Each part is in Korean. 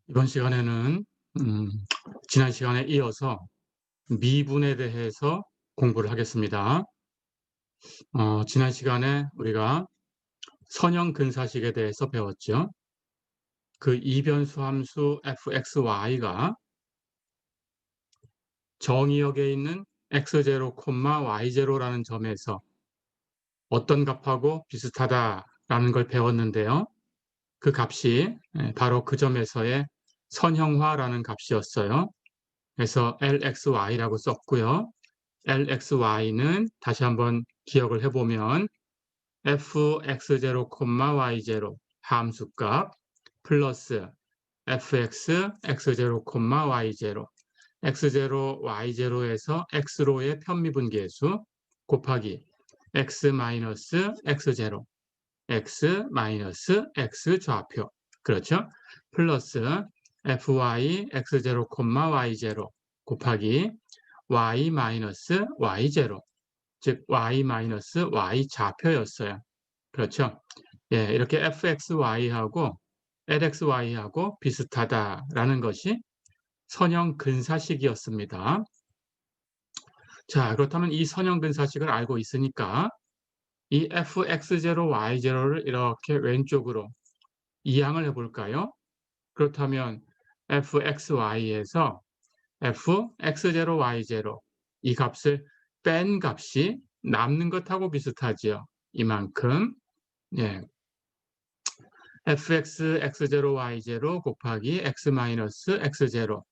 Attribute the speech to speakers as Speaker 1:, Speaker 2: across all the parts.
Speaker 1: 이번 시간에는 음, 지난 시간에 이어서 미분에 대해서 공부를 하겠습니다. 지난 시간에 우리가 선형 근사식에 대해서 배웠죠. 그 이변수 함수 fxy가 정의역에 있는 x0, y0라는 점에서 어떤 값하고 비슷하다라는 걸 배웠는데요. 그 값이 바로 그 점에서의 선형화라는 값이었어요. 그래서 lxy라고 썼고요. lxy는 다시 한번 기억을 해보면 fx0, y0 함수값 플러스 fx x0, y0 x0, y0에서 x로의 편미분계수 곱하기 x-x0 x 좌표 그렇죠? 플러스 fy x0, y0 곱하기 y-y0 즉 y 좌표였어요. 그렇죠? 예, 이렇게 fxy하고 lxy하고 비슷하다라는 것이 선형 근사식이었습니다. 자, 그렇다면 이 선형 근사식을 알고 있으니까 이 fx0, y0를 이렇게 왼쪽으로 이항을 해볼까요? 그렇다면 fxy에서 fx0, y0 이 값을 뺀 값이 남는 것하고 비슷하지요. 이만큼 예, fx x0, y0 곱하기 x-x0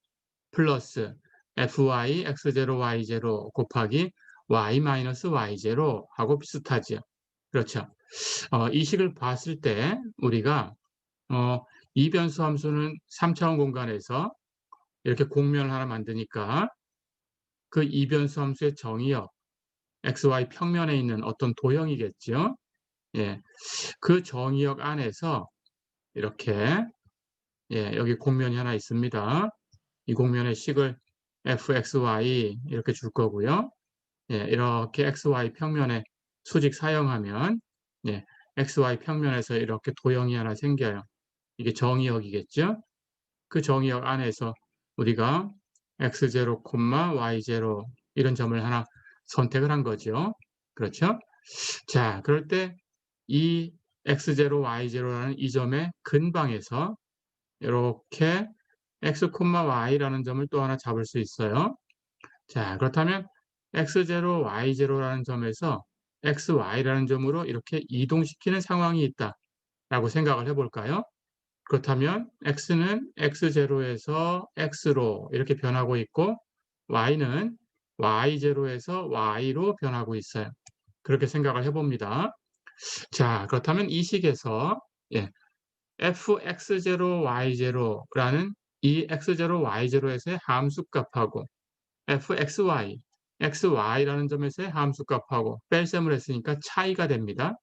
Speaker 1: 플러스 fy x0, y0 곱하기 y-y0 하고 비슷하지요. 그렇죠. 이 식을 봤을 때 우리가 이변수 함수는 3차원 공간에서 이렇게 공면을 하나 만드니까 그 이변수 함수의 정의역 xy 평면에 있는 어떤 도형이겠죠. 예, 그 정의역 안에서 이렇게 여기 공면이 하나 있습니다. 이 공면의 식을 fxy 이렇게 줄 거고요. 이렇게 xy 평면에 수직 사용하면 xy 평면에서 이렇게 도형이 하나 생겨요. 이게 정의역이겠죠. 그 정의역 안에서 우리가 x0, y0 이런 점을 하나 선택을 한 거죠. 그렇죠? 자, 그럴 때 이 x0, y0라는 이 점의 근방에서 이렇게 x, y라는 점을 또 하나 잡을 수 있어요. 자, 그렇다면 x0, y0라는 점에서 xy라는 점으로 이렇게 이동시키는 상황이 있다라고 생각을 해볼까요? 그렇다면 x는 x0에서 x로 이렇게 변하고 있고 y는 y0에서 y로 변하고 있어요. 그렇게 생각을 해봅니다. 자, 그렇다면 이 식에서 fx0, y0라는 이 x0, y0에서의 함수값하고 fxy, xy라는 점에서의 함수값하고 뺄셈을 했으니까 차이가 됩니다.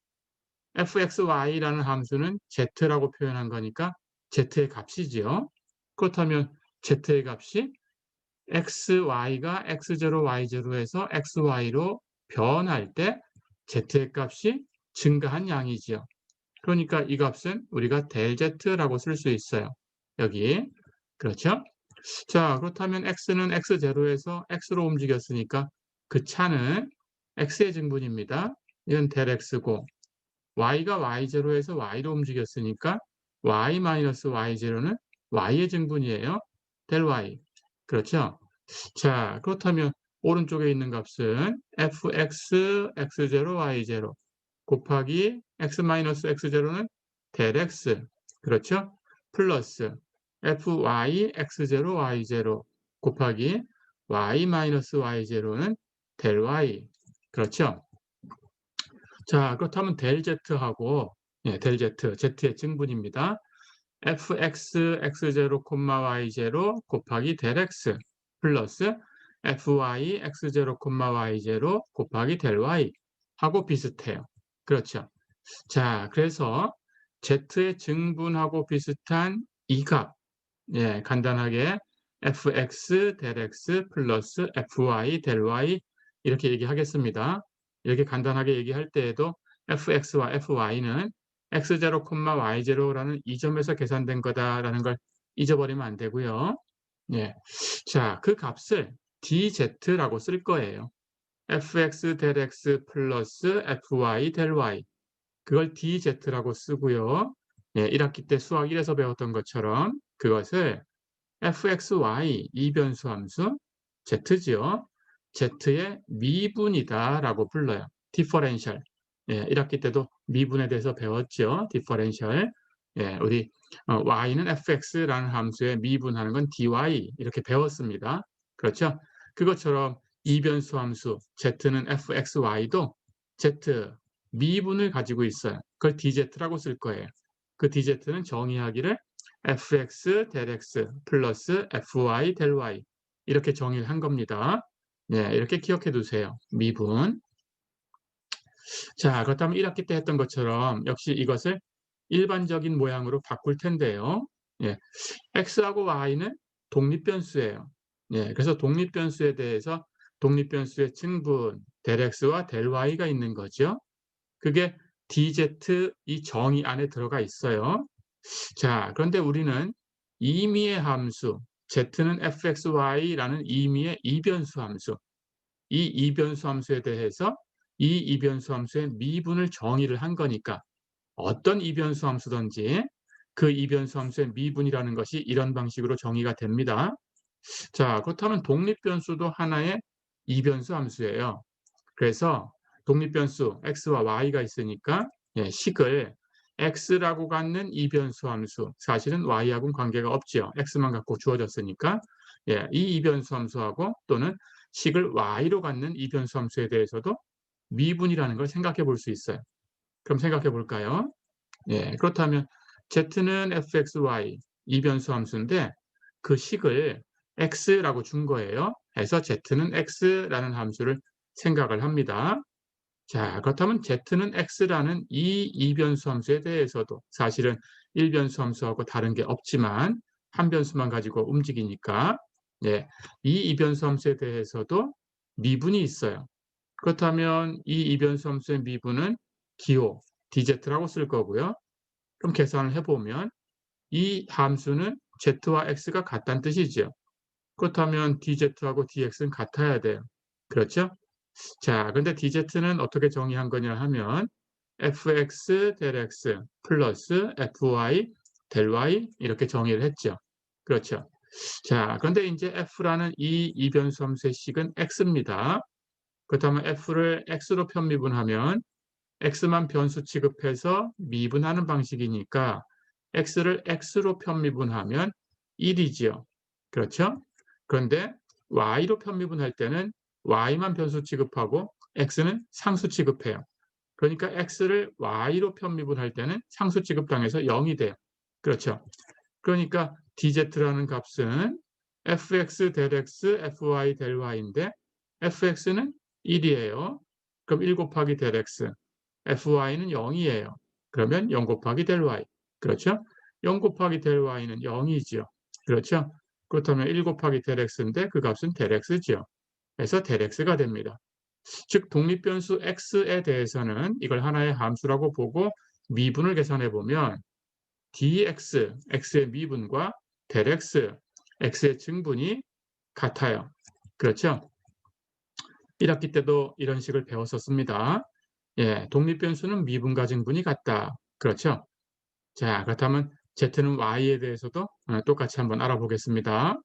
Speaker 1: fxy라는 함수는 z라고 표현한 거니까 z의 값이지요. 그렇다면 z의 값이 xy가 x0, y0에서 xy로 변할 때 z의 값이 증가한 양이지요. 그러니까 이 값은 우리가 델 z라고 쓸 수 있어요. 여기. 그렇죠? 자, 그렇다면 x는 x0에서 x로 움직였으니까 그 차는 x의 증분입니다. 이건 델 x고 y가 y0에서 y로 움직였으니까 y-y0는 y의 증분이에요. 델 y. 그렇죠? 자, 그렇다면 오른쪽에 있는 값은 fx x0 y0 곱하기 x-x0는 델 x. 그렇죠? 플러스 fy x0 y0 곱하기 y-y0는 델 y. 그렇죠? 자, 그렇다면 델 z하고 델 z, z의 증분입니다. fx x0, y0 곱하기 델 x 플러스 fy x0, y0 곱하기 델 y 하고 비슷해요. 그렇죠. 자, 그래서 z의 증분하고 비슷한 이 값, 간단하게 fx 델 x 플러스 fy 델 y 이렇게 얘기하겠습니다. 이렇게 간단하게 얘기할 때에도 fx와 fy는 x0, y0라는 이 점에서 계산된 거다라는 걸 잊어버리면 안 되고요. 예. 자, 그 값을 dz라고 쓸 거예요. fx del x 플러스 fy del y. 그걸 dz라고 쓰고요. 예, 1학기 때 수학 1에서 배웠던 것처럼 그것을 fxy 이변수 함수 z지요. z의 미분이다라고 불러요. 디퍼렌셜. 예, 1학기 때도 미분에 대해서 배웠죠. 디퍼렌셜. 예, 우리 y는 fx라는 함수에 미분하는 건 dy 이렇게 배웠습니다. 그렇죠? 그것처럼 이변수 함수 z는 fxy도 z 미분을 가지고 있어요. 그걸 dz라고 쓸 거예요. 그 dz는 정의하기를 fx del x 플러스 fy del y 이렇게 정의를 한 겁니다. 네, 이렇게 기억해 두세요. 미분. 자, 그렇다면 1학기 때 했던 것처럼 역시 이것을 일반적인 모양으로 바꿀 텐데요. 예, x하고 y는 독립변수예요. 예, 그래서 독립변수에 대해서 독립변수의 증분 del x와 del y가 있는 거죠. 그게 dz 이 정의 안에 들어가 있어요. 자, 그런데 우리는 임의의 함수, z는 fxy라는 임의의 이변수 함수, 이 이변수 함수에 대해서 이 이변수 함수의 미분을 정의를 한 거니까 어떤 이변수 함수든지 그 이변수 함수의 미분이라는 것이 이런 방식으로 정의가 됩니다. 자, 그렇다면 독립변수도 하나의 이변수 함수예요. 그래서 독립변수 x와 y가 있으니까 예, 식을 x라고 갖는 이변수 함수, 사실은 y하고는 관계가 없죠. x만 갖고 주어졌으니까 예, 이 이변수 함수하고 또는 식을 y로 갖는 이변수 함수에 대해서도 미분이라는 걸 생각해 볼 수 있어요. 그럼 생각해 볼까요? 예, 그렇다면 z는 fxy 이변수 함수인데 그 식을 x라고 준 거예요. 그래서 z는 x라는 함수를 생각을 합니다. 자, 그렇다면 z는 x라는 이 이변수 함수에 대해서도 사실은 1변수 함수하고 다른 게 없지만 한 변수만 가지고 움직이니까 예, 이 이변수 함수에 대해서도 미분이 있어요. 그렇다면 이 이변수 함수의 미분은 기호 dz라고 쓸 거고요. 그럼 계산을 해보면 이 함수는 z와 x가 같다는 뜻이죠. 그렇다면 dz하고 dx는 같아야 돼요. 그렇죠? 자, 근데 dz는 어떻게 정의한 거냐 하면 fx del x 플러스 fy del y 이렇게 정의를 했죠. 그렇죠. 자, 그런데 이제 f라는 이 이변수 함수의 식은 x입니다. 그렇다면 f를 x로 편미분하면 x만 변수 취급해서 미분하는 방식이니까 x를 x로 편미분하면 1이지요. 그렇죠? 그런데 y로 편미분할 때는 y만 변수 취급하고 x는 상수 취급해요. 그러니까 x를 y로 편미분할 때는 상수 취급당해서 0이 돼요. 그렇죠? 그러니까 dz라는 값은 fx del x, fy del y인데 fx는 1이에요. 그럼 1 곱하기 del x, fy는 0이에요. 그러면 0 곱하기 del y. 그렇죠? 0 곱하기 del y는 0이죠. 그렇죠? 그렇다면 1 곱하기 del x인데 그 값은 del x죠. 그래서 del x가 됩니다. 즉 독립변수 x에 대해서는 이걸 하나의 함수라고 보고 미분을 계산해 보면 dx, x의 미분과 del x, x의 증분이 같아요. 그렇죠? 1학기 때도 이런 식을 배웠었습니다. 예, 독립변수는 미분과 증분이 같다. 그렇죠? 자, 그렇다면 z는 y에 대해서도 똑같이 한번 알아보겠습니다.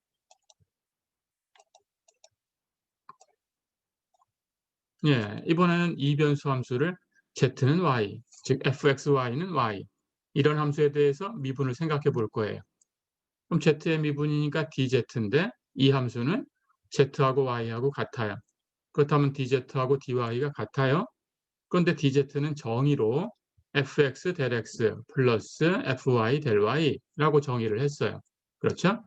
Speaker 1: 예, 이번에는 이변수 함수를 z는 y, 즉 fxy는 y 이런 함수에 대해서 미분을 생각해 볼 거예요. 그럼 z의 미분이니까 dz인데 이 함수는 z하고 y하고 같아요. 그렇다면 dz하고 dy가 같아요. 그런데 dz는 정의로 fx del x 플러스 fy del y라고 정의를 했어요. 그렇죠?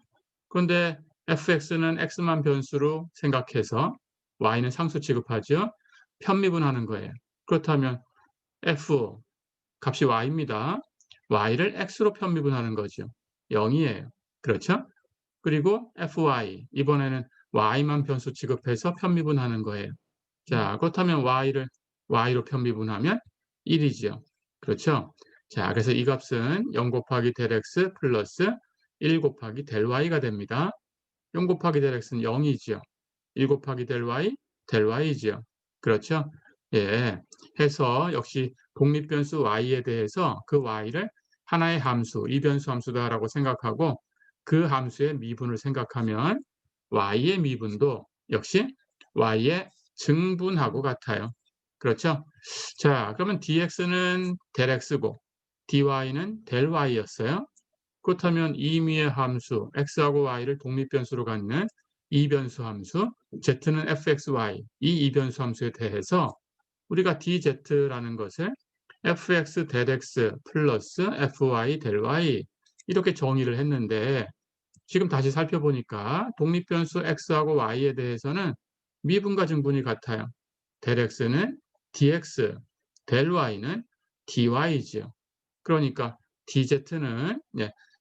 Speaker 1: 그런데 fx는 x만 변수로 생각해서 y는 상수 취급하죠. 편미분하는 거예요. 그렇다면 f 값이 y입니다. y를 x로 편미분하는 거죠. 0이에요. 그렇죠? 그리고 fy 이번에는 y만 변수 취급해서 편미분하는 거예요. 자, 그렇다면 y를 y로 편미분하면 1이죠. 그렇죠? 자, 그래서 이 값은 0 곱하기 del x 플러스 1 곱하기 델 y가 됩니다. 0 곱하기 델 x는 0이지요. 1 곱하기 델 y이지요. 그렇죠? 예. 해서 역시 독립변수 y에 대해서 그 y를 하나의 함수, 이변수 함수다라고 생각하고 그 함수의 미분을 생각하면 y의 미분도 역시 y의 증분하고 같아요. 그렇죠? 자, 그러면 dx는 델 x고 dy는 델 y였어요. 그렇다면 임의의 함수 x하고 y를 독립변수로 갖는 이변수 함수 z는 fxy 이 이변수 함수에 대해서 우리가 dz라는 것을 fx 델 x 플러스 fy 델 y 이렇게 정의를 했는데 지금 다시 살펴보니까 독립변수 x하고 y에 대해서는 미분과 증분이 같아요. 델 x는 dx, 델 y는 dy지요. 그러니까 dz는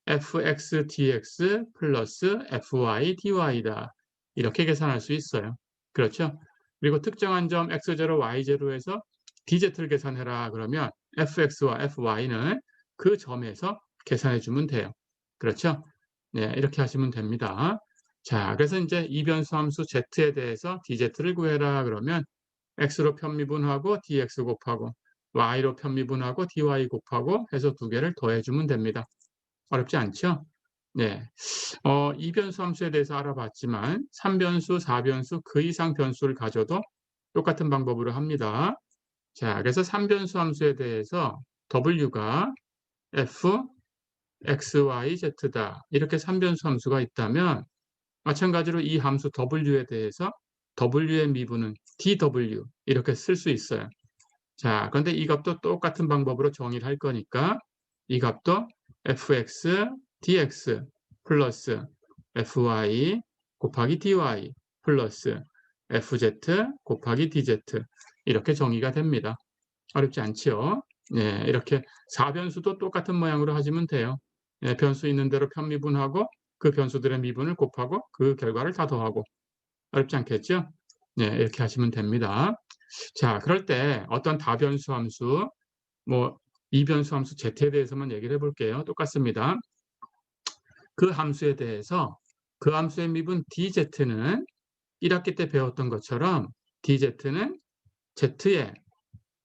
Speaker 1: fx dx 플러스 fy dy다. 이렇게 계산할 수 있어요. 그렇죠? 그리고 특정한 점 x0, y0에서 dz를 계산해라 그러면 fx와 fy는 그 점에서 계산해 주면 돼요. 그렇죠? 네, 이렇게 하시면 됩니다. 자, 그래서 이제 이변수 함수 z에 대해서 dz를 구해라 그러면 x로 편미분하고 dx 곱하고 y로 편미분하고 dy 곱하고 해서 두 개를 더해주면 됩니다. 어렵지 않죠? 네. 이변수 함수에 대해서 알아봤지만 3변수, 4변수, 그 이상 변수를 가져도 똑같은 방법으로 합니다. 자, 그래서 3변수 함수에 대해서 w가 f, x, y, z다. 이렇게 3변수 함수가 있다면 마찬가지로 이 함수 w에 대해서 w의 미분은 dw 이렇게 쓸 수 있어요. 자, 그런데 이 값도 똑같은 방법으로 정의를 할 거니까 이 값도 fx dx 플러스 fy 곱하기 dy 플러스 fz 곱하기 dz 이렇게 정의가 됩니다. 어렵지 않지요? 네, 이렇게 4변수도 똑같은 모양으로 하시면 돼요. 네, 변수 있는 대로 편미분하고 그 변수들의 미분을 곱하고 그 결과를 다 더하고 어렵지 않겠죠? 네, 이렇게 하시면 됩니다. 자, 그럴 때 어떤 다변수 함수, 뭐 이변수 함수 z에 대해서만 얘기를 해볼게요. 똑같습니다. 그 함수에 대해서 그 함수의 미분 dz는 1학기 때 배웠던 것처럼 dz는 z의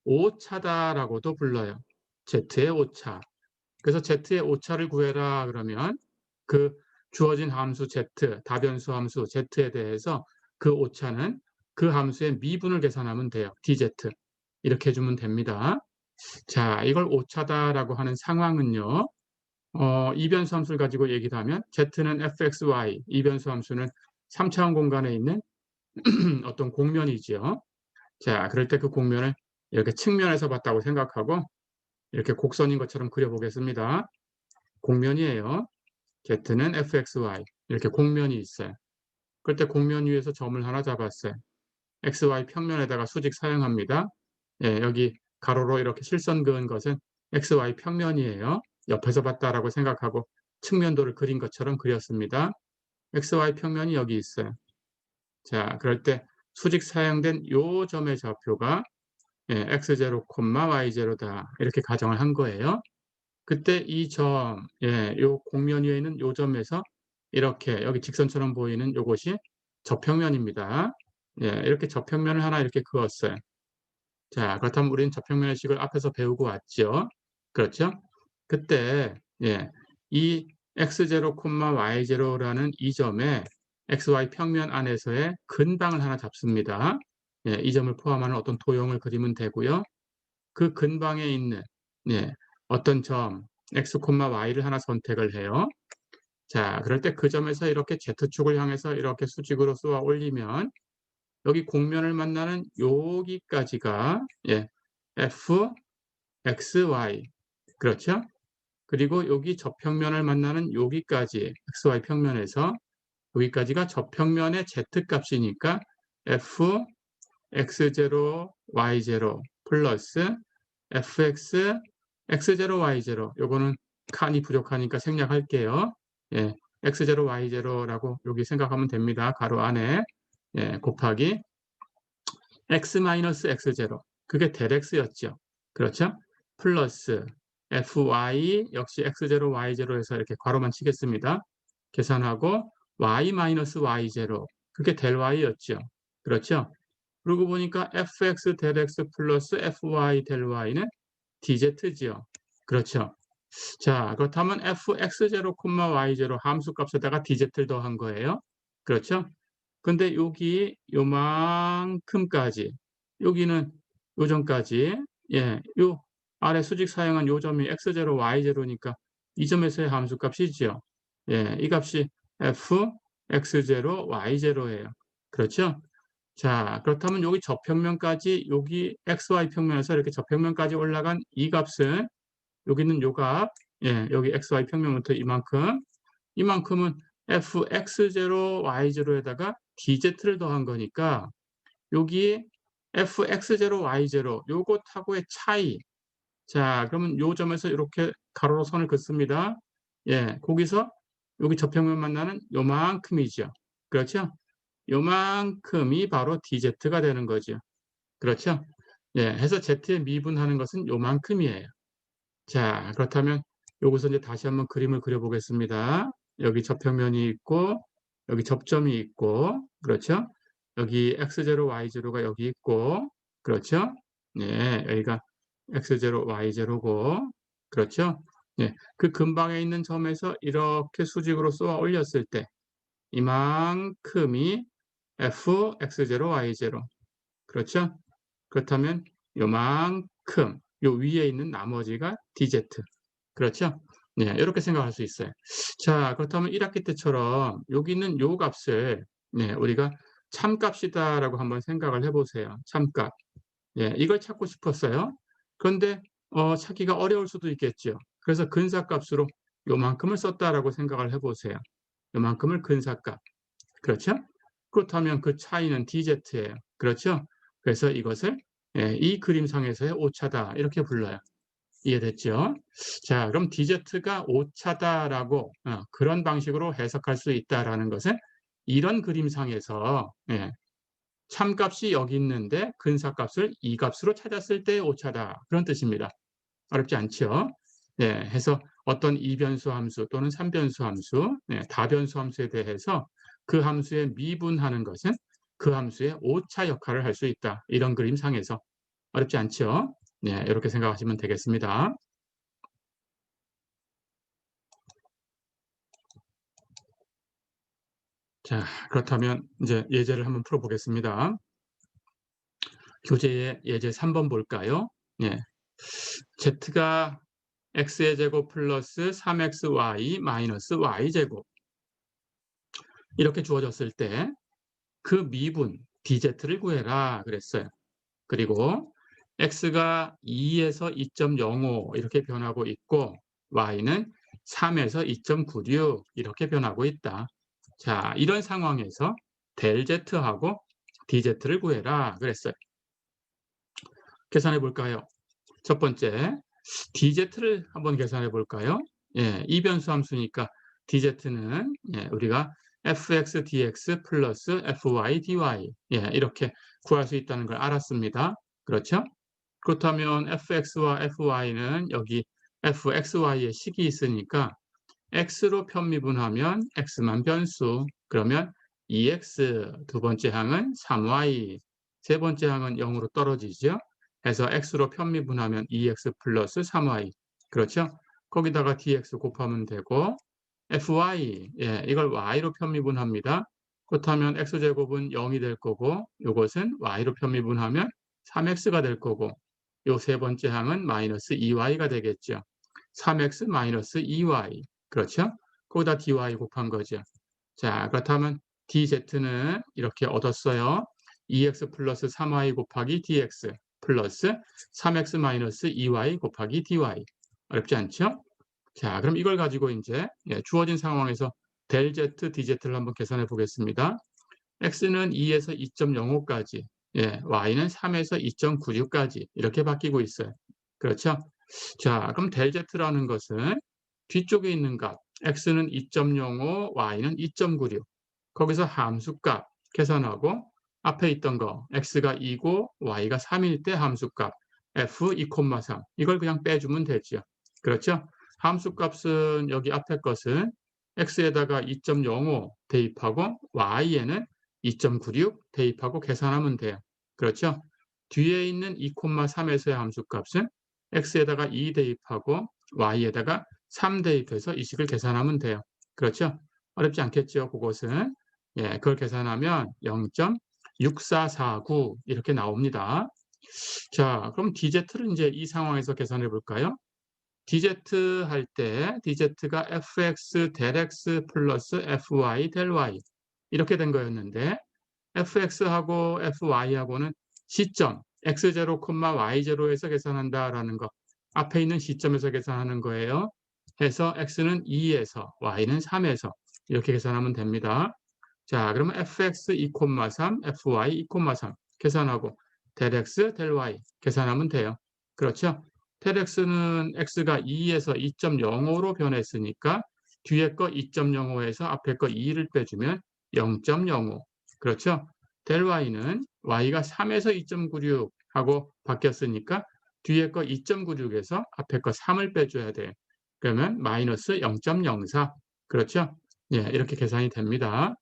Speaker 1: 오차다라고도 불러요. z의 오차. 그래서 z의 오차를 구해라 그러면 그 주어진 함수 z, 다변수 함수 z에 대해서 그 오차는 그 함수의 미분을 계산하면 돼요. dz. 이렇게 해주면 됩니다. 자, 이걸 오차다라고 하는 상황은요. 이변수 함수를 가지고 얘기를 하면 z는 fxy, 이변수 함수는 3차원 공간에 있는 어떤 공면이지요. 자, 그럴 때 그 공면을 이렇게 측면에서 봤다고 생각하고 이렇게 곡선인 것처럼 그려보겠습니다. 공면이에요. z는 fxy 이렇게 공면이 있어요. 그럴 때 공면 위에서 점을 하나 잡았어요. xy 평면에다가 수직 사용합니다. 예, 여기 가로로 이렇게 실선 그은 것은 xy 평면이에요. 옆에서 봤다라고 생각하고 측면도를 그린 것처럼 그렸습니다. xy 평면이 여기 있어요. 자, 그럴 때 수직 사용된 요 점의 좌표가 x0, y0다. 이렇게 가정을 한 거예요. 그때 이 점, 요 공면 위에 있는 요 점에서 이렇게 여기 직선처럼 보이는 요것이 저평면입니다. 이렇게 저평면을 하나 이렇게 그었어요. 자, 그렇다면 우리는 저평면의 식을 앞에서 배우고 왔죠. 그렇죠? 그때 이 x0, y0라는 이 점에 xy 평면 안에서의 근방을 하나 잡습니다. 이 점을 포함하는 어떤 도형을 그리면 되고요. 그 근방에 있는 어떤 점 x, y를 하나 선택을 해요. 자, 그럴 때 그 점에서 이렇게 z축을 향해서 이렇게 수직으로 쏘아 올리면 여기 공면을 만나는 여기까지가 f, x, y 그렇죠? 그리고 여기 저평면을 만나는 여기까지 xy 평면에서 여기까지가 저평면의 z값이니까 f, x0, y0 플러스 fx, x0, y0 요거는 칸이 부족하니까 생략할게요. x0, y0라고 여기 생각하면 됩니다. 가로 안에 곱하기 x-x0 그게 델 x였죠. 그렇죠? 플러스 fy 역시 x0, y0 해서 이렇게 괄호만 치겠습니다. 계산하고 y 마이너스 y0 그게 델 y였죠. 그렇죠? 그러고 보니까 fx 델 x 플러스 fy 델 y는 dz죠. 그렇죠. 자, 그렇다면 fx0, y0 함수 값에다가 dz를 더한 거예요. 그렇죠? 근데 여기 요만큼까지 여기는 요점까지 예, 요 아래 수직 사용한 요 점이 x0, y0니까 이 점에서의 함수 값이죠. 예, 이 값이 fx0, y0예요. 그렇죠? 자, 그렇다면 여기 저평면까지 여기 xy 평면에서 이렇게 저평면까지 올라간 이 값은 여기는 요 값, 예, 여기 xy 평면부터 이만큼은 fx0, y0에다가 dz를 더한 거니까 여기 fx0, y0 요것하고의 차이. 자, 그러면 요 점에서 이렇게 가로로 선을 긋습니다. 예, 거기서 여기 저평면 만나는 요만큼이죠. 그렇죠? 요만큼이 바로 dz가 되는 거죠. 그렇죠? 예, 해서 z에 미분하는 것은 요만큼이에요. 자, 그렇다면 여기서 이제 다시 한번 그림을 그려 보겠습니다. 여기 저평면이 있고 여기 접점이 있고 그렇죠? 여기 x0, y0가 여기 있고 그렇죠? 네, 여기가 x0, y0고 그렇죠? 네, 그 근방에 있는 점에서 이렇게 수직으로 쏘아 올렸을 때 이만큼이 fx0, y0 그렇죠? 그렇다면 요만큼 요 위에 있는 나머지가 dz 그렇죠? 네, 이렇게 생각할 수 있어요. 자, 그렇다면 1학기 때처럼 여기 있는 요 값을 네, 우리가 참값이다라고 한번 생각을 해보세요. 참값. 예, 이걸 찾고 싶었어요. 그런데 찾기가 어려울 수도 있겠죠. 그래서 근사값으로 요만큼을 썼다라고 생각을 해보세요. 요만큼을 근사값. 그렇죠? 그렇다면 그 차이는 dz예요. 그렇죠? 그래서 이것을 예, 이 그림상에서의 오차다 이렇게 불러요. 이해됐죠? 자, 그럼 dz가 오차다라고 그런 방식으로 해석할 수 있다라는 것은 이런 그림상에서 예, 참값이 여기 있는데 근사값을 이 값으로 찾았을 때의 오차다 그런 뜻입니다. 어렵지 않죠? 네, 해서 어떤 이변수 함수 또는 삼변수 함수, 네, 다변수 함수에 대해서 그 함수에 미분하는 것은 그 함수의 오차 역할을 할 수 있다. 이런 그림상에서 어렵지 않죠? 네, 이렇게 생각하시면 되겠습니다. 자, 그렇다면 이제 예제를 한번 풀어보겠습니다. 교재의 예제 3번 볼까요? 예. z가 x의 제곱 플러스 3xy 마이너스 y제곱 이렇게 주어졌을 때 그 미분 dz를 구해라 그랬어요. 그리고 x가 2에서 2.05 이렇게 변하고 있고 y는 3에서 2.96 이렇게 변하고 있다. 자, 이런 상황에서 델 z하고 dz를 구해라 그랬어요. 계산해 볼까요? 첫 번째, dz를 한번 계산해 볼까요? 예, 이변수 함수니까 dz는 예, 우리가 fx dx 플러스 fy dy 예, 이렇게 구할 수 있다는 걸 알았습니다. 그렇죠? 그렇다면 fx와 fy는 여기 fxy의 식이 있으니까 x로 편미분하면 x만 변수 그러면 2x 두 번째 항은 3y 세 번째 항은 0으로 떨어지죠. 해서 x로 편미분하면 2x 플러스 3y 그렇죠? 거기다가 dx 곱하면 되고 fy 예, 이걸 y로 편미분합니다. 그렇다면 x제곱은 0이 될 거고 이것은 y로 편미분하면 3x가 될 거고 요 세 번째 항은 마이너스 2y가 되겠죠. 3x 마이너스 2y 그렇죠? 거기다 dy 곱한 거죠. 자, 그렇다면 dz는 이렇게 얻었어요. 2x 플러스 3y 곱하기 dx 플러스 3x 마이너스 2y 곱하기 dy. 어렵지 않죠? 자, 그럼 이걸 가지고 이제 주어진 상황에서 델 z, dz를 한번 계산해 보겠습니다. x는 2에서 2.05까지, 예, y는 3에서 2.96까지 이렇게 바뀌고 있어요. 그렇죠? 자, 그럼 델 z라는 것은 뒤쪽에 있는 값, x는 2.05, y는 2.96. 거기서 함수값 계산하고 앞에 있던 거 x가 2고 y가 3일 때 함수값 f 2,3 이걸 그냥 빼주면 되죠. 그렇죠? 함수 값은 여기 앞에 것은 x에다가 2.05 대입하고 y에는 2.96 대입하고 계산하면 돼요. 그렇죠? 뒤에 있는 2,3에서의 함수 값은 x에다가 2 대입하고 y에다가 3 대입해서 이 식을 계산하면 돼요. 그렇죠? 어렵지 않겠죠? 그것은. 예, 그걸 계산하면 0.6449 이렇게 나옵니다. 자, 그럼 dz를 이제 이 상황에서 계산해 볼까요? dz 할 때 dz가 fx del x 플러스 fy del y 이렇게 된 거였는데 fx하고 fy하고는 시점 x0, y0에서 계산한다라는 거 앞에 있는 시점에서 계산하는 거예요. 해서 x는 2에서 y는 3에서 이렇게 계산하면 됩니다. 자, 그러면 fx 2,3, fy 2,3 계산하고 del x, del y 계산하면 돼요. 그렇죠? del x는 x가 2에서 2.05로 변했으니까 뒤에 거 2.05에서 앞에 거 2를 빼주면 0.05. 그렇죠? del y는 y가 3에서 2.96 하고 바뀌었으니까 뒤에 거 2.96에서 앞에 거 3을 빼줘야 돼요. 그러면 마이너스 0.04. 그렇죠? 예, 이렇게 계산이 됩니다.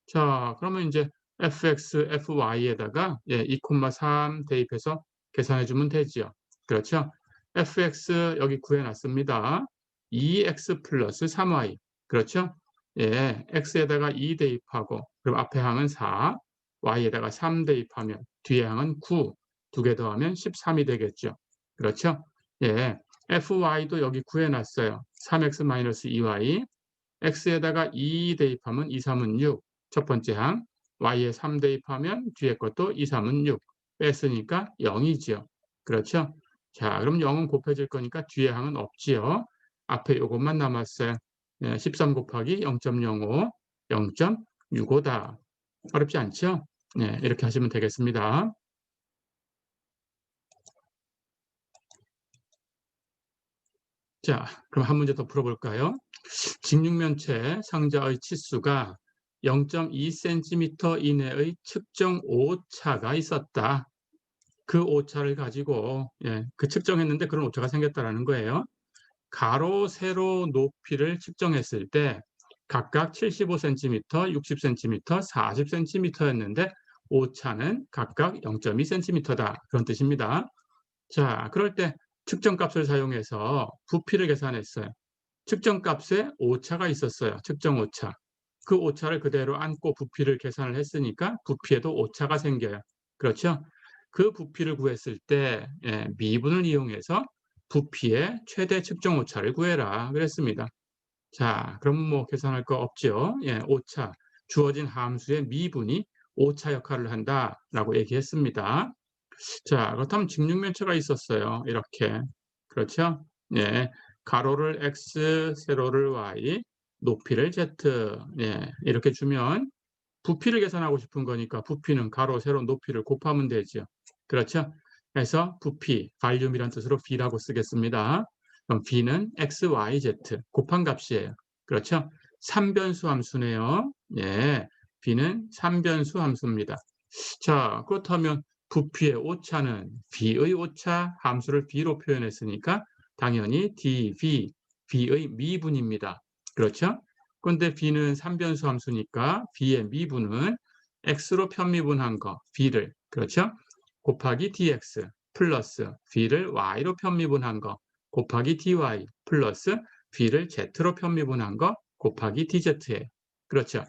Speaker 1: 자, 그러면 이제 fx, fy에다가 예, 2,3 대입해서 계산해 주면 되지요. 그렇죠? fx 여기 구해놨습니다. 2x 플러스 3y. 그렇죠? 예, x에다가 2 대입하고 그럼 앞에 항은 4, y에다가 3 대입하면 뒤에 항은 9, 두 개 더하면 13이 되겠죠. 그렇죠? 예, fy도 여기 구해놨어요. 3x-2y. x에다가 2 대입하면 2, 3은 6. 첫 번째 항. y에 3 대입하면 뒤에 것도 2, 3은 6. 뺐으니까 0이지요. 그렇죠? 자, 그럼 0은 곱해질 거니까 뒤에 항은 없지요. 앞에 요것만 남았어요. 13 곱하기 0.05, 0.65다. 어렵지 않죠? 네, 이렇게 하시면 되겠습니다. 자, 그럼 한 문제 더 풀어볼까요? 직육면체 상자의 치수가 0.2cm 이내의 측정 오차가 있었다. 그 오차를 가지고 그 측정했는데 그런 오차가 생겼다라는 거예요. 가로, 세로 높이를 측정했을 때 각각 75cm, 60cm, 40cm였는데 오차는 각각 0.2cm다. 그런 뜻입니다. 자, 그럴 때 측정값을 사용해서 부피를 계산했어요. 측정값에 오차가 있었어요. 측정 오차. 그 오차를 그대로 안고 부피를 계산을 했으니까 부피에도 오차가 생겨요. 그렇죠? 그 부피를 구했을 때 미분을 이용해서 부피의 최대 측정 오차를 구해라 그랬습니다. 자, 그럼 뭐 계산할 거 없죠. 예, 오차. 주어진 함수의 미분이 오차 역할을 한다라고 얘기했습니다. 자, 그렇다면 직육면체가 있었어요. 이렇게. 그렇죠? 예. 가로를 x, 세로를 y, 높이를 z. 예. 이렇게 주면 부피를 계산하고 싶은 거니까 부피는 가로, 세로, 높이를 곱하면 되죠. 그렇죠? 그래서 부피, 발륨이란 뜻으로 B라고 쓰겠습니다. 그럼 B는 x, y, z 곱한 값이에요. 그렇죠? 3변수 함수네요. 예. B는 3변수 함수입니다. 자, 그렇다면 부피의 오차는 B의 오차 함수를 B로 표현했으니까 당연히 dV, B의 미분입니다. 그렇죠? 그런데 B는 3변수 함수니까 B의 미분은 X로 편미분한 거, B를, 그렇죠? 곱하기 dx 플러스 B를 Y로 편미분한 거, 곱하기 dy 플러스 B를 Z로 편미분한 거, 곱하기 dz예요. 그렇죠?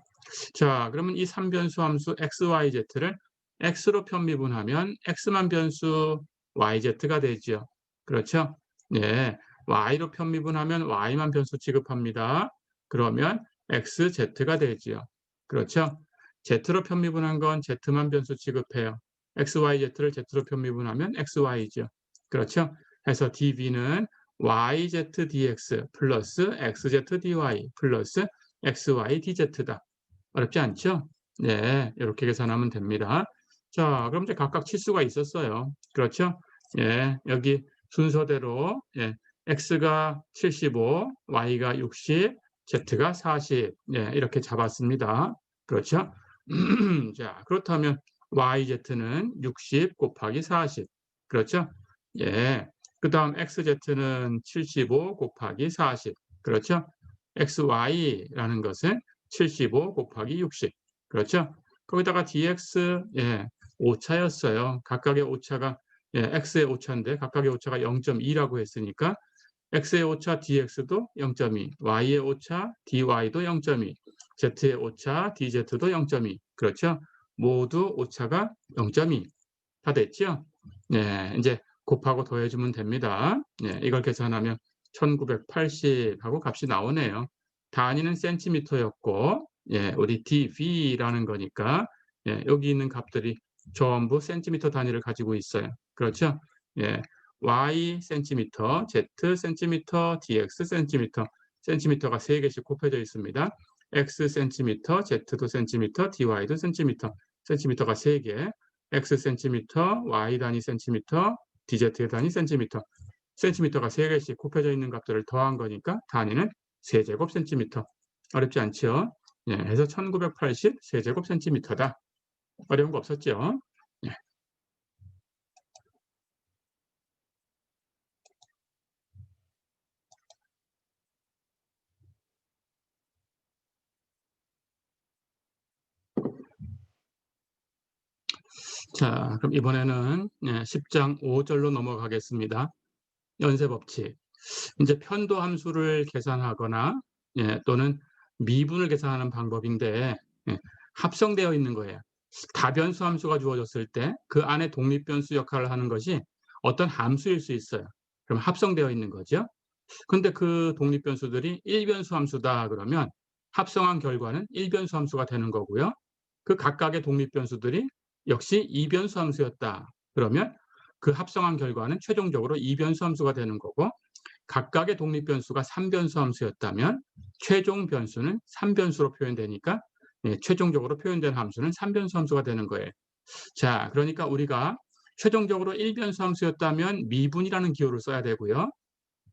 Speaker 1: 자, 그러면 이 3변수 함수 x, y, z를 x로 편미분하면 x만 변수 yz가 되죠. 그렇죠? 네, y로 편미분하면 y만 변수 취급합니다. 그러면 x, z가 되죠. 그렇죠? z로 편미분한 건 z만 변수 취급해요. x, y, z를 z로 편미분하면 x, y죠. 그렇죠? 해서 dv는 yz dx 플러스 xz dy 플러스 xy dz다. 어렵지 않죠? 네, 이렇게 계산하면 됩니다. 자, 그럼 이제 각각 치수가 있었어요. 그렇죠? 예, 여기 순서대로 x가 75, y가 60, z가 40 이렇게 잡았습니다. 그렇죠? 자, 그렇다면 yz는 60 곱하기 40 그렇죠? 예, 그 다음 xz는 75 곱하기 40. 그렇죠? xy라는 것은 75 곱하기 60. 그렇죠? 거기다가 dx, 오차였어요. 각각의 오차가, x의 오차인데 각각의 오차가 0.2라고 했으니까 x의 오차 dx도 0.2, y의 오차 dy도 0.2, z의 오차 dz도 0.2. 그렇죠? 모두 오차가 0.2. 다 됐죠? 네, 이제 곱하고 더해주면 됩니다. 네, 이걸 계산하면 1980하고 값이 나오네요. 단위는 센티미터였고, 우리 dV라는 거니까, 여기 있는 값들이 전부 센티미터 단위를 가지고 있어요. 그렇죠? Y 센티미터, Z 센티미터, DX 센티미터, 센티미터가 3개씩 곱해져 있습니다. X 센티미터, Z도 센티미터, DY도 센티미터, 센티미터가 3개, X 센티미터, Y 단위 센티미터, DZ 단위 센티미터, 센티미터가 3개씩 곱해져 있는 값들을 더한 거니까 단위는 세제곱 센티미터. 어렵지 않죠? 해서 1980 세제곱 센티미터다. 어려운 거 없었죠? 예. 자, 그럼 이번에는 10장 5절로 넘어가겠습니다. 연쇄법칙. 이제 편도 함수를 계산하거나 또는 미분을 계산하는 방법인데 합성되어 있는 거예요. 다변수 함수가 주어졌을 때 그 안에 독립변수 역할을 하는 것이 어떤 함수일 수 있어요. 그럼 합성되어 있는 거죠. 근데 그 독립변수들이 1변수 함수다 그러면 합성한 결과는 1변수 함수가 되는 거고요. 그 각각의 독립변수들이 역시 2변수 함수였다 그러면 그 합성한 결과는 최종적으로 2변수 함수가 되는 거고, 각각의 독립변수가 3변수 함수였다면 최종 변수는 3변수로 표현되니까 최종적으로 표현된 함수는 3변수 함수가 되는 거예요. 자, 그러니까 우리가 최종적으로 1변수 함수였다면 미분이라는 기호를 써야 되고요.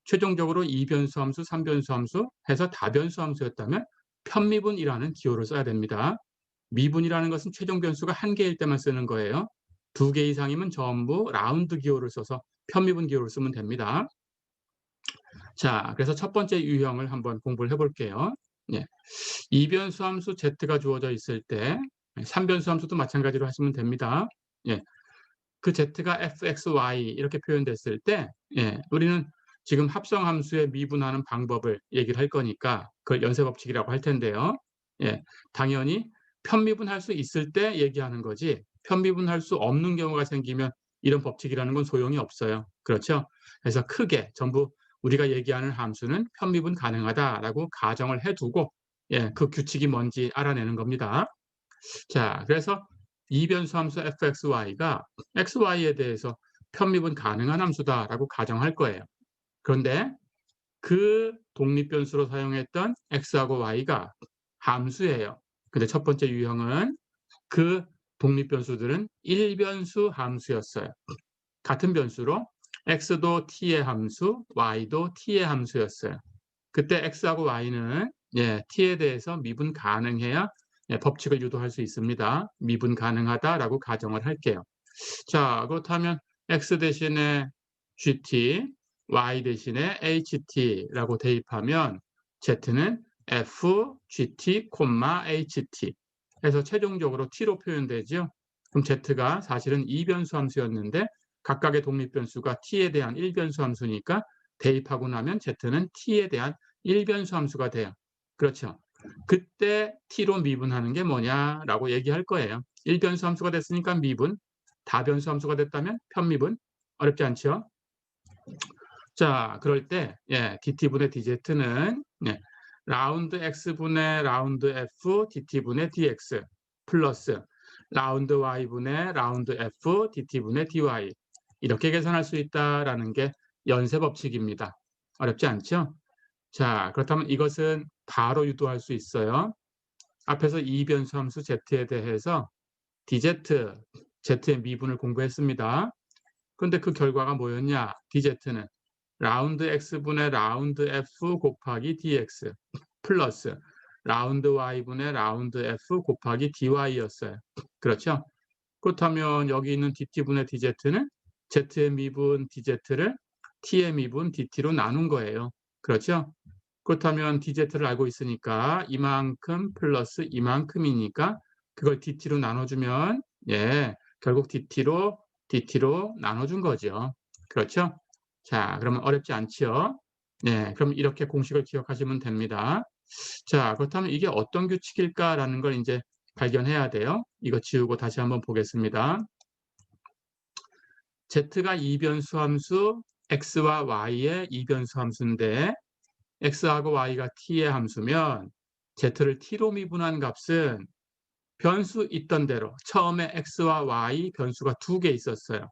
Speaker 1: 최종적으로 2변수 함수, 3변수 함수 해서 다변수 함수였다면 편미분이라는 기호를 써야 됩니다. 미분이라는 것은 최종 변수가 1개일 때만 쓰는 거예요. 2개 이상이면 전부 라운드 기호를 써서 편미분 기호를 쓰면 됩니다. 자, 그래서 첫 번째 유형을 한번 공부를 해볼게요. 2변수 함수 z가 주어져 있을 때 3변수 함수도 마찬가지로 하시면 됩니다. 그 z가 fxy 이렇게 표현됐을 때 우리는 지금 합성함수의 미분하는 방법을 얘기를 할 거니까 그걸 연쇄법칙이라고 할 텐데요. 당연히 편미분할 수 있을 때 얘기하는 거지 편미분할 수 없는 경우가 생기면 이런 법칙이라는 건 소용이 없어요. 그렇죠? 그래서 크게 전부 우리가 얘기하는 함수는 편미분 가능하다라고 가정을 해두고 그 규칙이 뭔지 알아내는 겁니다. 자, 그래서 이변수 함수 fxy가 xy에 대해서 편미분 가능한 함수다라고 가정할 거예요. 그런데 그 독립변수로 사용했던 x하고 y가 함수예요. 근데 첫 번째 유형은 그 독립변수들은 1변수 함수였어요. 같은 변수로 x도 t의 함수, y도 t의 함수였어요. 그때 x하고 y는 t에 대해서 미분 가능해야 법칙을 유도할 수 있습니다. 미분 가능하다라고 가정을 할게요. 자, 그렇다면 x 대신에 gt, y 대신에 ht라고 대입하면 z는 f, gt, ht 해서 최종적으로 t로 표현되죠. 그럼 z가 사실은 2변수 함수였는데 각각의 독립변수가 t에 대한 1변수 함수니까 대입하고 나면 z는 t에 대한 1변수 함수가 돼요. 그렇죠. 그때 t로 미분하는 게 뭐냐라고 얘기할 거예요. 1변수 함수가 됐으니까 미분, 다변수 함수가 됐다면 편미분. 어렵지 않죠? 자, 그럴 때 dt분의 dz는 라운드 x분의 라운드 f dt분의 dx 플러스 라운드 y분의 라운드 f dt분의 dy 이렇게 계산할 수 있다라는 게 연쇄법칙입니다. 어렵지 않죠? 자, 그렇다면 이것은 바로 유도할 수 있어요. 앞에서 이변수 함수 z에 대해서 dz, z의 미분을 공부했습니다. 그런데 그 결과가 뭐였냐? dz는 라운드 x분의 라운드 f 곱하기 dx 플러스 라운드 y분의 라운드 f 곱하기 dy였어요. 그렇죠? 그렇다면 여기 있는 dt분의 dz는 z의 미분 dz를 t의 미분 dt로 나눈 거예요. 그렇죠? 그렇다면 dz를 알고 있으니까 이만큼 플러스 이만큼이니까 그걸 dt로 나눠주면 결국 dt로 나눠준 거죠. 그렇죠? 자, 그러면 어렵지 않죠? 네, 그럼 이렇게 공식을 기억하시면 됩니다. 자, 그렇다면 이게 어떤 규칙일까라는 걸 이제 발견해야 돼요. 이거 지우고 다시 한번 보겠습니다. z가 이변수 함수, x와 y의 이변수 함수인데 x하고 y가 t의 함수면 z를 t로 미분한 값은 변수 있던 대로 처음에 x와 y 변수가 2개 있었어요.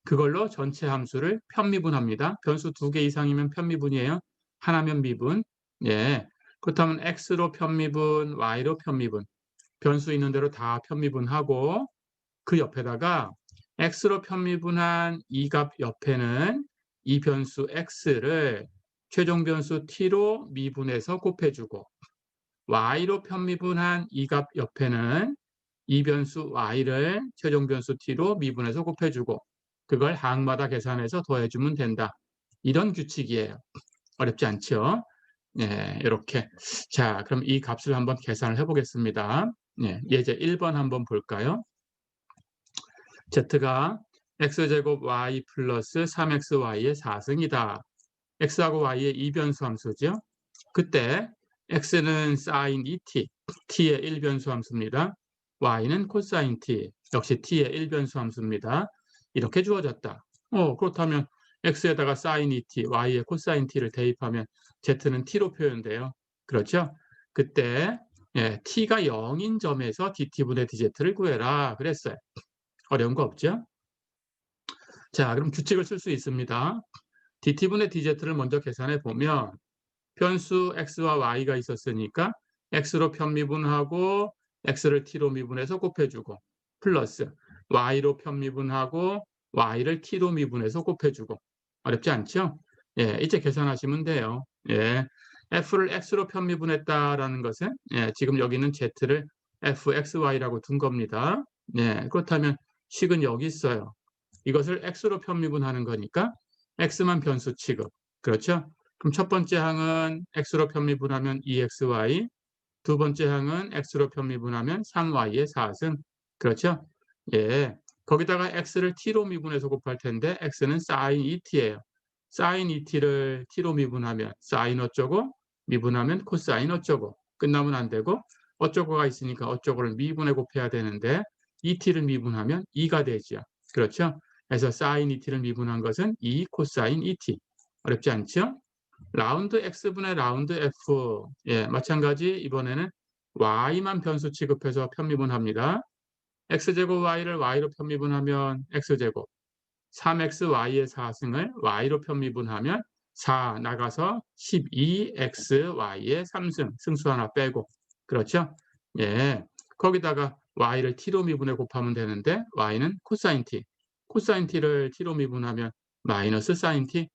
Speaker 1: 그걸로 전체 함수를 편미분합니다. 변수 2개 이상이면 편미분이에요. 하나면 미분. 예. 그렇다면 x로 편미분, y로 편미분. 변수 있는 대로 다 편미분하고 그 옆에다가 x로 편미분한 이 값 옆에는 이 변수 x를 최종 변수 t로 미분해서 곱해주고 y로 편미분한 이 값 옆에는 이 변수 y를 최종 변수 t로 미분해서 곱해주고 그걸 항마다 계산해서 더해주면 된다. 이런 규칙이에요. 어렵지 않죠? 네, 이렇게. 자, 그럼 이 값을 한번 계산을 해보겠습니다. 네, 예제 1번 한번 볼까요? z가 x제곱 y 플러스 3xy의 4승이다. x하고 y의 이변수 함수죠. 그때 x는 sin 2t, t의 1변수 함수입니다. y는 코사인 t, 역시 t의 1변수 함수입니다. 이렇게 주어졌다. 그렇다면 x에다가 sin 2t, y에 코사인 t를 대입하면 z는 t로 표현돼요. 그렇죠? 그때 t가 0인 점에서 dt분의 dz를 구해라 그랬어요. 어려운 거 없죠? 자, 그럼 규칙을 쓸 수 있습니다. dt분의 dz를 먼저 계산해 보면 변수 x와 y가 있었으니까 x로 편미분하고 x를 t로 미분해서 곱해주고 플러스 y로 편미분하고 y를 t로 미분해서 곱해주고 어렵지 않죠? 예, 이제 계산하시면 돼요. 예, f를 x로 편미분했다라는 것은 지금 여기는 z를 fxy라고 둔 겁니다. 예, 그렇다면 식은 여기 있어요. 이것을 x로 편미분하는 거니까 x만 변수 취급. 그렇죠? 그럼 첫 번째 항은 x로 편미분하면 2xy, 두 번째 항은 x로 편미분하면 3y의 4승. 그렇죠? 예. 거기다가 x를 t로 미분해서 곱할 텐데 x는 sin 2t예요. sin 2t를 t로 미분하면 sin 어쩌고 미분하면 코사인 어쩌고 끝나면 안 되고 어쩌고가 있으니까 어쩌고를 미분해 곱해야 되는데 2t를 미분하면 2가 되죠. 그렇죠? 그래서 sin 2t를 미분한 것은 2 코사인 2t. 어렵지 않죠? 라운드 x분의 라운드 f. 예, 마찬가지 이번에는 y만 변수 취급해서 편미분합니다. x제곱 y를 y로 편미분하면 x제곱, 3xy의 4승을 y로 편미분하면 4 나가서 12xy의 3승, 승수 하나 빼고. 그렇죠? 예, 거기다가 y를 t로 미분해 곱하면 되는데 y는 코사인 t, 코사인 t를 t로 미분하면 마이너스 사인 t.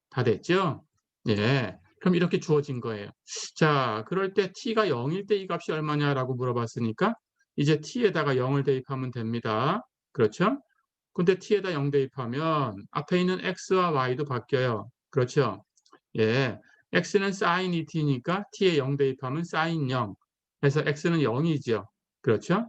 Speaker 1: 다 됐죠? 예. 그럼 이렇게 주어진 거예요. 자, 그럴 때 t가 0일 때 이 값이 얼마냐라고 물어봤으니까 이제 t에다가 0을 대입하면 됩니다. 그렇죠? 근데 t에다 0 대입하면 앞에 있는 x와 y도 바뀌어요. 그렇죠? 예. x는 sin 2t니까 t에 0 대입하면 sin 0. 그래서 x는 0이죠. 그렇죠?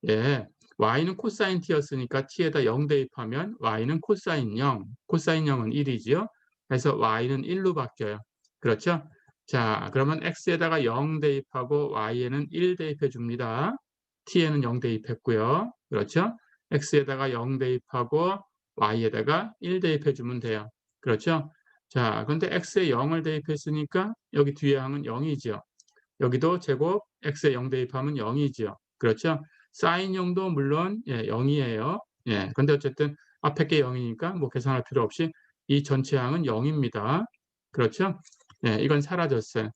Speaker 1: 예. y는 코사인 t였으니까 t에다 0 대입하면 y는 코사인 0. 코사인 0은 1이지요. 그래서 y는 1로 바뀌어요. 그렇죠? 자, 그러면 x에다가 0 대입하고 y에는 1 대입해 줍니다. t에는 0 대입했고요. 그렇죠? x에다가 0 대입하고 y에다가 1 대입해 주면 돼요. 그렇죠? 자, 근데 x에 0을 대입했으니까 여기 뒤에 항은 0이죠. 여기도 제곱 x에 0 대입하면 0이죠. 그렇죠? 사인 0도 물론 0이에요. 예. 근데 어쨌든 앞에 게 0이니까 뭐 계산할 필요 없이 이 전체 항은 0입니다. 그렇죠? 예, 이건 사라졌어요.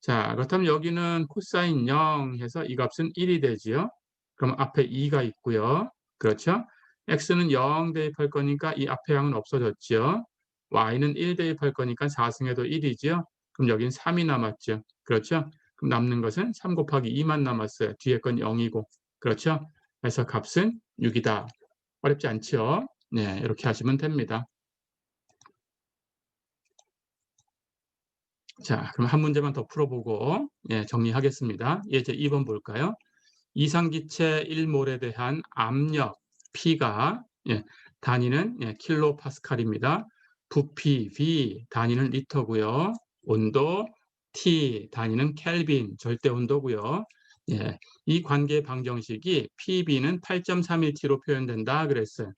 Speaker 1: 자, 그렇다면 여기는 코사인 0 해서 이 값은 1이 되지요. 그럼 앞에 2가 있고요. 그렇죠? x는 0 대입할 거니까 이 앞에 항은 없어졌죠. y는 1 대입할 거니까 4승에도 1이죠. 그럼 여긴 3이 남았죠. 그렇죠? 그럼 남는 것은 3 곱하기 2만 남았어요. 뒤에 건 0이고. 그렇죠? 그래서 값은 6이다. 어렵지 않죠? 네, 이렇게 하시면 됩니다. 자, 그럼 한 문제만 더 풀어보고 예, 정리하겠습니다. 이제 2번 볼까요? 이상기체 1몰에 대한 압력 P가 예, 단위는 예, 킬로파스칼입니다. 부피 V 단위는 리터고요. 온도 T 단위는 켈빈 절대 온도고요. 예, 이 관계 방정식이 PB는 8.31T로 표현된다 그랬어요.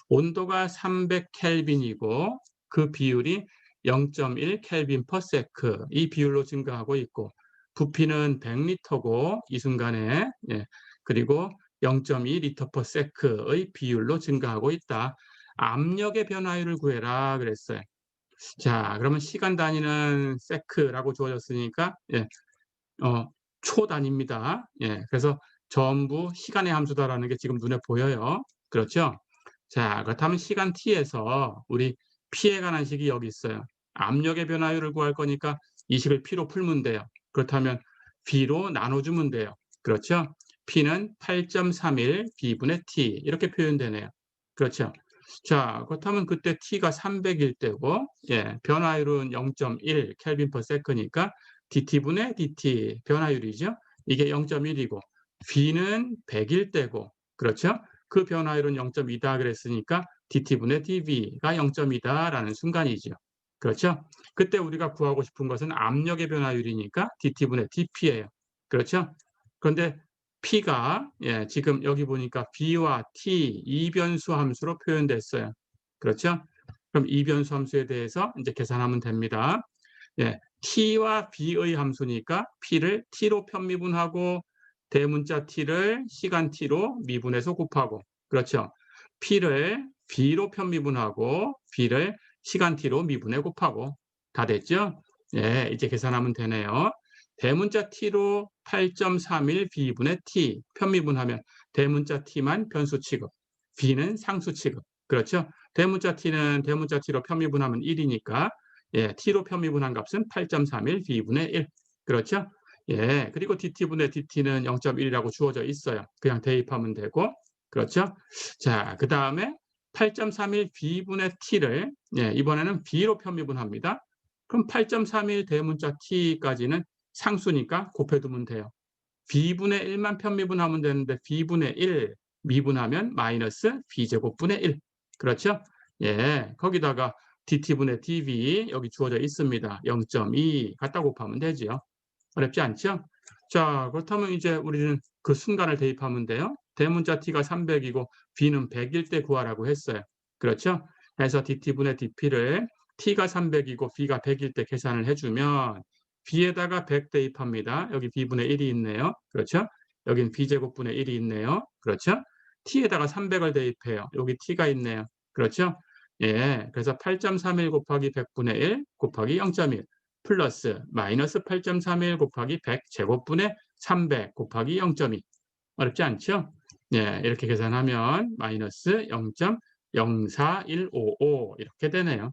Speaker 1: 온도가 300켈빈이고 그 비율이 0.1 켈빈 퍼 세크 이 비율로 증가하고 있고 부피는 100리터고 이 순간에 예, 그리고 0.2 리터 퍼 세크의 비율로 증가하고 있다. 압력의 변화율을 구해라 그랬어요. 자, 그러면 시간 단위는 세크라고 주어졌으니까 예, 초 단위입니다. 예, 그래서 전부 시간의 함수다라는 게 지금 눈에 보여요. 그렇죠? 자, 그렇다면 시간 t에서 우리 p에 관한 식이 여기 있어요. 압력의 변화율을 구할 거니까 이 식을 p로 풀면 돼요. 그렇다면 b로 나눠주면 돼요. 그렇죠? p는 8.31 b분의 t 이렇게 표현되네요. 그렇죠? 자, 그렇다면 그때 t가 300일 때고 예, 변화율은 0.1 켈빈 퍼 세크니까 dt분의 dt 변화율이죠. 이게 0.1이고 V는 100일 때고 그렇죠? 그 변화율은 0.2다 그랬으니까 dt분의 dv가 0.2다라는 순간이죠. 그렇죠? 그때 우리가 구하고 싶은 것은 압력의 변화율이니까 dt분의 dp예요. 그렇죠? 그런데 P가 예, 지금 여기 보니까 B와 T 이변수 함수로 표현됐어요. 그렇죠? 그럼 이변수 함수에 대해서 이제 계산하면 됩니다. 예, T와 B의 함수니까 P를 T로 편미분하고 대문자 T를 시간 T로 미분해서 곱하고 그렇죠. P를 B로 편미분하고 B를 시간 T로 미분해 곱하고 다 됐죠? 예, 이제 계산하면 되네요. 대문자 T로 8.31 B분의 T 편미분하면 대문자 T만 변수 취급, B는 상수 취급. 그렇죠? 대문자 T는 대문자 T로 편미분하면 1이니까 예, t로 편미분한 값은 8.31 b분의 1. 그렇죠? 예, 그리고 dt분의 dt는 0.1이라고 주어져 있어요. 그냥 대입하면 되고. 그렇죠? 자, 그 다음에 8.31 b분의 t를 예, 이번에는 b로 편미분합니다. 그럼 8.31 대문자 t까지는 상수니까 곱해두면 돼요. b분의 1만 편미분하면 되는데 b분의 1 미분하면 마이너스 b제곱분의 1. 그렇죠? 예, 거기다가 dt분의 dv 여기 주어져 있습니다. 0.2 갖다 곱하면 되지요. 어렵지 않죠? 자, 그렇다면 이제 우리는 그 순간을 대입하면 돼요. 대문자 t가 300이고 b는 100일 때 구하라고 했어요. 그렇죠? 그래서 dt분의 dp를 t가 300이고 b가 100일 때 계산을 해주면 b에다가 100 대입합니다. 여기 b분의 1이 있네요. 그렇죠? 여긴 b제곱분의 1이 있네요. 그렇죠? t에다가 300을 대입해요. 여기 t가 있네요. 그렇죠? 예, 그래서 8.31 곱하기 100분의 1 곱하기 0.1 플러스 마이너스 8.31 곱하기 100 제곱분의 300 곱하기 0.2 어렵지 않죠? 예, 이렇게 계산하면 마이너스 0.04155 이렇게 되네요.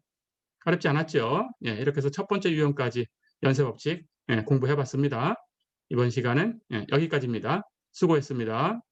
Speaker 1: 어렵지 않았죠? 예, 이렇게 해서 첫 번째 유형까지 연쇄법칙 예, 공부해 봤습니다. 이번 시간은 예, 여기까지입니다. 수고했습니다.